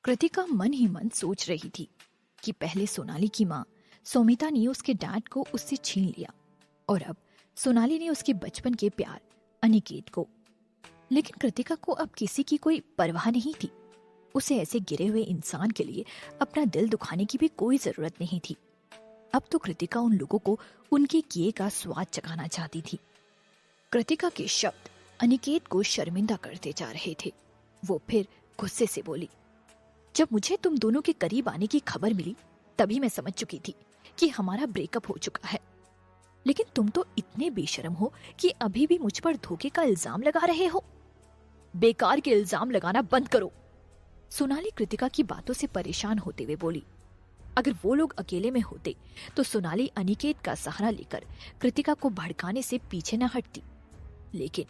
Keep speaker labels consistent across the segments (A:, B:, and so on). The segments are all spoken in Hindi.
A: कृतिका मन ही मन सोच रही थी कि पहले सोनाली की माँ सौमिता ने उसके डैड को उससे छीन लिया और अब सोनाली ने उसके बचपन के प्यार अनिकेत को। लेकिन कृतिका को अब किसी की कोई परवाह नहीं थी। उसे ऐसे गिरे हुए इंसान के लिए अपना दिल दुखाने की भी कोई जरूरत नहीं थी। अब तो कृतिका उन लोगों को उनके किए का स्वाद चखाना चाहती थी। कृतिका के शब्द अनिकेत को शर्मिंदा करते जा रहे थे। वो फिर गुस्से से बोली, जब मुझे तुम दोनों के करीब आने की खबर मिली तभी मैं समझ चुकी थी कि हमारा ब्रेकअप हो चुका है। लेकिन तुम तो इतने बेशर्म हो कि अभी भी मुझ पर धोखे का इल्जाम लगा रहे हो। बेकार के इल्जाम लगाना बंद करो। सोनाली कृतिका की बातों से परेशान होते हुए बोली। अगर वो लोग अकेले में होते तो सोनाली अनिकेत का सहारा लेकर कृतिका को भड़काने से पीछे न हटती। लेकिन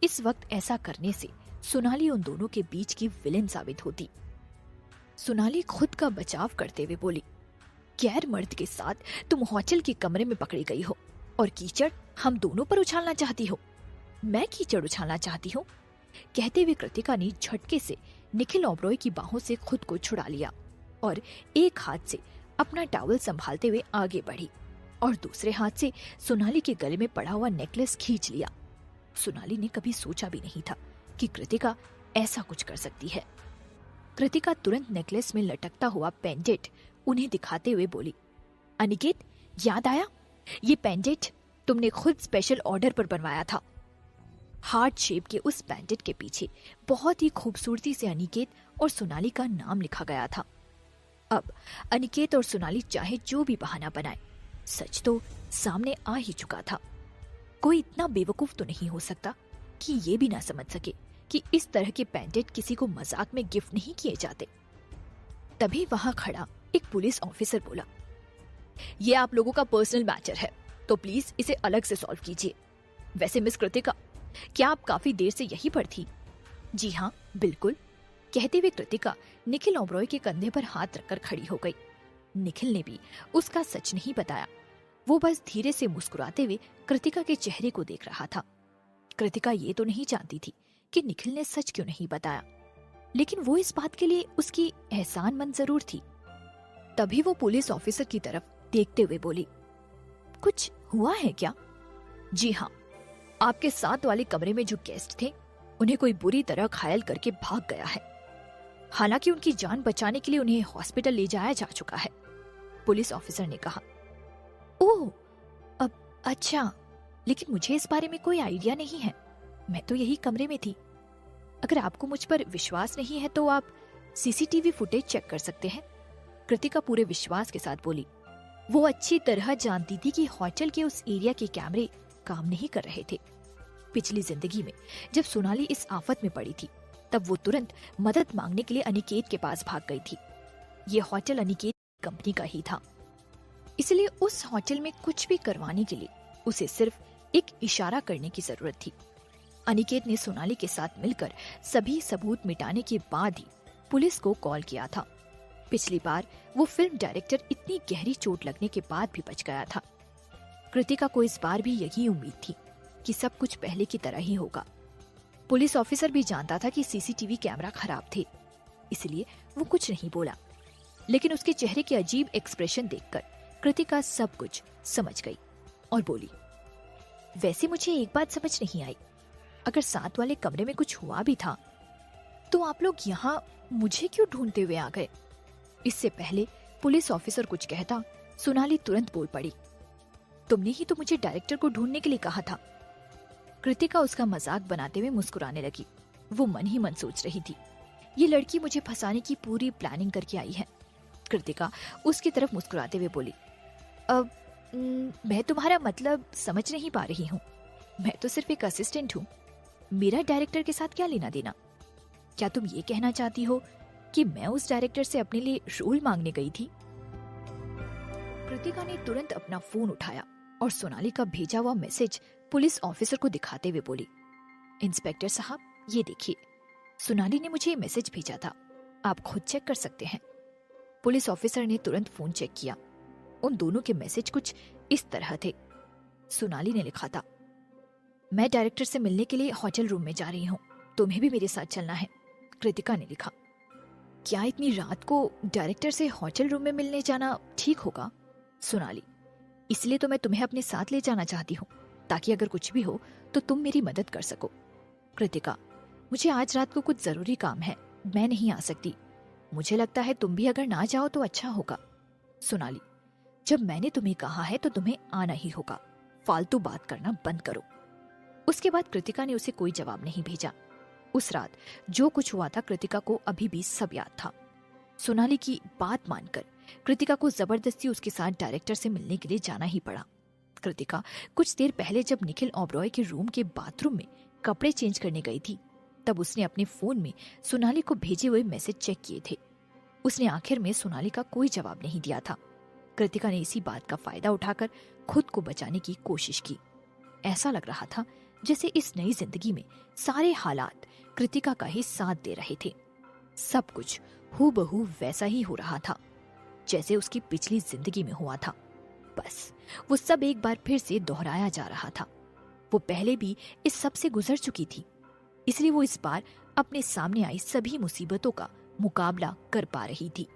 A: इस वक्त ऐसा करने से सोनाली उन दोनों के बीच की विलेन साबित होती। सोनाली खुद का बचाव करते हुए बोली, गैर मर्द के साथ तुम हॉस्टल के कमरे में पकड़ी गई हो और कीचड़ हम दोनों पर उछालना चाहती हो। मैं कीचड़ उछालना चाहती हूँ? कहते हुए कृतिका ने झटके से निखिल ओबरॉय की बाहों से खुद को छुड़ा लिया और एक हाथ से अपना टॉवल संभालते हुए आगे बढ़ी और दूसरे हाथ से सोनाली के गले में पड़ा हुआ नेकलेस खींच लिया। सोनाली ने कभी सोचा भी नहीं था कि कृतिका ऐसा कुछ कर सकती है। कृतिका तुरंत नेकलेस में लटकता हुआ पेंडेंट उन्हें दिखाते हुए बोली, अनिकेत, याद आया? ये पेंडेंट तुमने खुद स्पेशल ऑर्डर पर बनवाया था। हार्ट शेप के उस पेंडेंट के पीछे बहुत ही खूबसूरती से अनिकेत और सोनाली का नाम लिखा गया था। अब अनिकेत और सोनाली चाहे जो भी बहाना बनाए, सच तो सामने आ ही चुका था। कोई इतना बेवकूफ तो नहीं हो सकता कि ये भी ना समझ सके कि इस तरह के पेंडेंट किसी को मजाक में गिफ्ट नहीं किए जाते। तभी वहां खड़ा एक पुलिस ऑफिसर बोला, ये आप लोगों का पर्सनल मैटर है तो प्लीज इसे अलग से सॉल्व कीजिए। वैसे मिस कृतिका, क्या आप काफी देर से यहीं पर थी? जी हाँ, बिल्कुल। कहते हुए कृतिका निखिल ओबरॉय के कंधे पर हाथ रखकर खड़ी हो गई। निखिल ने भी उसका सच नहीं बताया। वो बस धीरे से मुस्कुराते हुए कृतिका के चेहरे को देख रहा था। कृतिका ये तो नहीं जानती थी कि निखिल ने सच क्यों नहीं बताया, लेकिन वो इस बात के लिए उसकी एहसानमंद जरूर थी। तभी वो पुलिस ऑफिसर की तरफ देखते हुए बोली, कुछ हुआ है क्या? जी हाँ, आपके साथ वाले कमरे में जो गेस्ट थे उन्हें कोई बुरी तरह घायल करके भाग गया है। हालांकि उनकी जान बचाने के लिए उन्हें हॉस्पिटल ले जाया जा चुका है, पुलिस ऑफिसर ने कहा। ओह, अब अच्छा, लेकिन मुझे इस बारे में कोई आइडिया नहीं है। मैं तो यही कमरे में थी। अगर आपको मुझ पर विश्वास नहीं है तो आप सीसीटीवी फुटेज चेक कर सकते हैं, कृतिका पूरे विश्वास के साथ बोली। वो अच्छी तरह जानती थी कि हॉस्टल के उस एरिया के कैमरे काम नहीं कर रहे थे। पिछली जिंदगी में जब सोनाली इस आफत में पड़ी थी तब वो तुरंत मदद मांगने के लिए अनिकेत के पास भाग गई थी। ये हॉस्टल अनिकेत कंपनी का ही था, इसलिए उस हॉस्टल में कुछ भी करवाने के लिए उसे सिर्फ एक इशारा करने की जरूरत थी। अनिकेत ने सोनाली के साथ मिलकर सभी सबूत मिटाने के बाद ही पुलिस को कॉल किया था। पिछली बार वो फिल्म डायरेक्टर इतनी गहरी चोट लगने के बाद भी बच गया था। कृतिका को इस बार भी यही उम्मीद थी कि सब कुछ पहले की तरह ही होगा। पुलिस ऑफिसर भी जानता था कि सीसीटीवी कैमरा खराब थे, इसलिए वो कुछ नहीं बोला। लेकिन उसके चेहरे के अजीब एक्सप्रेशन देखकर कृतिका सब कुछ समझ गई और बोली, वैसे मुझे एक बात समझ नहीं आई, अगर साथ वाले कमरे में कुछ हुआ भी था तो आप लोग यहाँ मुझे क्यों ढूंढते हुए आ गए? इससे पहले पुलिस ऑफिसर कुछ कहता, सोनाली तुरंत बोल पड़ी, तुमने ही तो मुझे डायरेक्टर को ढूंढने के लिए कहा था। कृतिका उसका मजाक बनाते हुए मुस्कुराने लगी। वो मन ही मन सोच रही थी, ये लड़की मुझे फंसाने की पूरी प्लानिंग करके आई है। कृतिका उसकी तरफ मुस्कुराते हुए बोली, अब मैं तुम्हारा मतलब समझ नहीं पा रही हूँ। मैं तो सिर्फ एक असिस्टेंट हूँ, मेरा डायरेक्टर के साथ क्या लेना देना? क्या तुम ये कहना चाहती हो कि मैं उस डायरेक्टर से अपने लिए रोल मांगने गई थी? कृतिका ने तुरंत अपना फोन उठाया और सोनाली का भेजा हुआ मैसेज पुलिस ऑफिसर को दिखाते हुए बोली, इंस्पेक्टर साहब, ये देखिए, सोनाली ने मुझे मैसेज भेजा था, आप खुद चेक कर सकते हैं। पुलिस ऑफिसर ने तुरंत फोन चेक किया। उन दोनों के मैसेज कुछ इस तरह थे। सोनाली ने लिखा था, मैं डायरेक्टर से मिलने के लिए होटल रूम में जा रही हूँ, तुम्हें भी मेरे साथ चलना है। कृतिका ने लिखा। क्या इतनी रात को डायरेक्टर से होटल रूम में मिलने जाना ठीक होगा? सोनाली, इसलिए तो मैं तुम्हें अपने साथ ले जाना चाहती हूँ, ताकि अगर कुछ भी हो तो तुम मेरी मदद कर सको। कृतिका, मुझे आज रात को कुछ जरूरी काम है, मैं नहीं आ सकती। मुझे लगता है तुम भी अगर ना जाओ तो अच्छा होगा। सोनाली, जब मैंने तुम्हें कहा है तो तुम्हें आना ही होगा, फालतू बात करना बंद करो। उसके बाद कृतिका ने उसे कोई जवाब नहीं भेजा। उस रात जो कुछ हुआ था कृतिका को अभी भी सब याद था। सोनाली की बात मानकर कृतिका को जबरदस्ती उसके साथ डायरेक्टर से मिलने के लिए जाना ही पड़ा। कृतिका कुछ देर पहले जब निखिल ओबरॉय के रूम के बाथरूम में कपड़े चेंज करने गई थी, तब उसने अपने फोन में सोनाली को भेजे हुए मैसेज चेक किए थे। उसने आखिर में सोनाली का कोई जवाब नहीं दिया था। कृतिका ने इसी बात का फायदा उठाकर खुद को बचाने की कोशिश की। ऐसा लग रहा था जैसे इस नई जिंदगी में सारे हालात कृतिका का ही साथ दे रहे थे। सब कुछ हूबहू वैसा ही हो रहा था जैसे उसकी पिछली जिंदगी में हुआ था। बस वो सब एक बार फिर से दोहराया जा रहा था। वो पहले भी इस सब से गुजर चुकी थी, इसलिए वो इस बार अपने सामने आई सभी मुसीबतों का मुकाबला कर पा रही थी।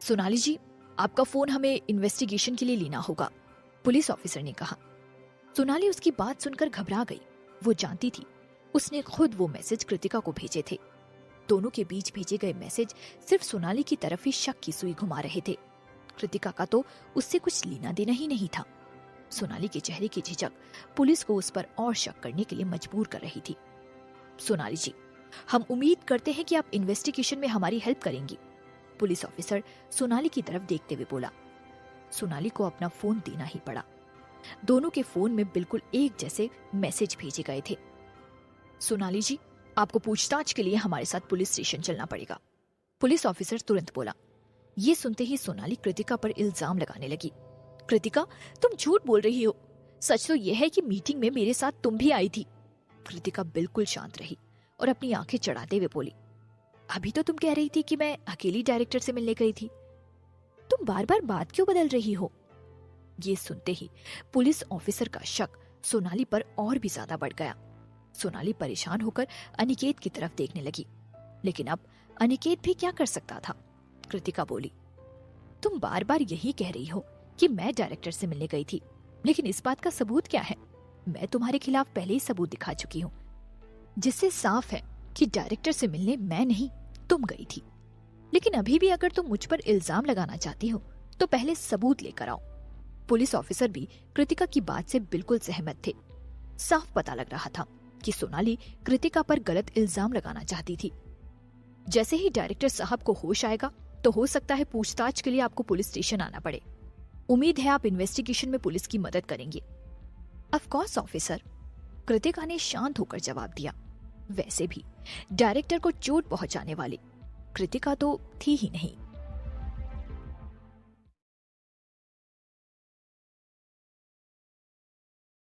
A: सोनाली जी, आपका फोन हमें इन्वेस्टिगेशन के लिए लेना होगा, पुलिस ऑफिसर ने कहा। सोनाली उसकी बात सुनकर घबरा गई। वो जानती थी उसने खुद वो मैसेज कृतिका को भेजे थे। दोनों के बीच भेजे गए मैसेज सिर्फ सोनाली की तरफ ही शक की सुई घुमा रहे थे। कृतिका का तो उससे कुछ लेना देना ही नहीं था। सोनाली के चेहरे की झिझक पुलिस को उस पर और शक करने के लिए मजबूर कर रही थी। सोनाली जी, हम उम्मीद करते हैं कि आप इन्वेस्टिगेशन में हमारी हेल्प करेंगी, पुलिस ऑफिसर सोनाली की तरफ देखते हुए बोला। सोनाली को अपना फोन देना ही पड़ा। दोनों के फोन में बिल्कुल एक जैसे मैसेज भेजे गए थे। सोनाली जी, आपको पूछताछ के लिए हमारे साथ पुलिस स्टेशन चलना पड़ेगा, पुलिस ऑफिसर तुरंत बोला। ये सुनते ही सोनाली कृतिका पर इल्जाम लगाने लगी। कृतिका, तुम झूठ बोल रही हो। सच तो यह है कि मीटिंग में मेरे साथ तुम भी आई थी। कृतिका बिल्कुल शांत रही और अपनी आंखें चढ़ाते हुए बोली, अभी तो तुम कह रही थी कि मैं अकेली डायरेक्टर से मिलने गई थी। तुम बार बार बात क्यों बदल रही हो? ये सुनते ही पुलिस ऑफिसर का शक सोनाली पर और भी ज्यादा बढ़ गया। सोनाली परेशान होकर अनिकेत की तरफ देखने लगी, लेकिन अब अनिकेत भी क्या कर सकता था। कृतिका बोली, तुम बार बार यही कह रही हो कि मैं डायरेक्टर से मिलने गई थी, लेकिन इस बात का सबूत क्या है? मैं तुम्हारे खिलाफ पहले ही सबूत दिखा चुकी हूँ, जिससे साफ है कि डायरेक्टर से मिलने मैं नहीं तुम गई थी। लेकिन अभी भी अगर तुम मुझ पर इल्जाम लगाना चाहती हो तो पहले सबूत लेकर आओ। पुलिस ऑफिसर भी कृतिका की बात से बिल्कुल सहमत थे। साफ पता लग रहा था कि सोनाली कृतिका पर गलत इल्जाम लगाना चाहती थी। जैसे ही डायरेक्टर साहब को होश आएगा तो हो सकता है पूछताछ के लिए आपको पुलिस स्टेशन आना पड़े। उम्मीद है आप इन्वेस्टिगेशन में पुलिस की मदद करेंगे। ऑफ कोर्स ऑफिसर, कृतिका ने शांत होकर जवाब दिया। वैसे भी डायरेक्टर को चोट पहुंचाने वाली कृतिका तो थी ही नहीं।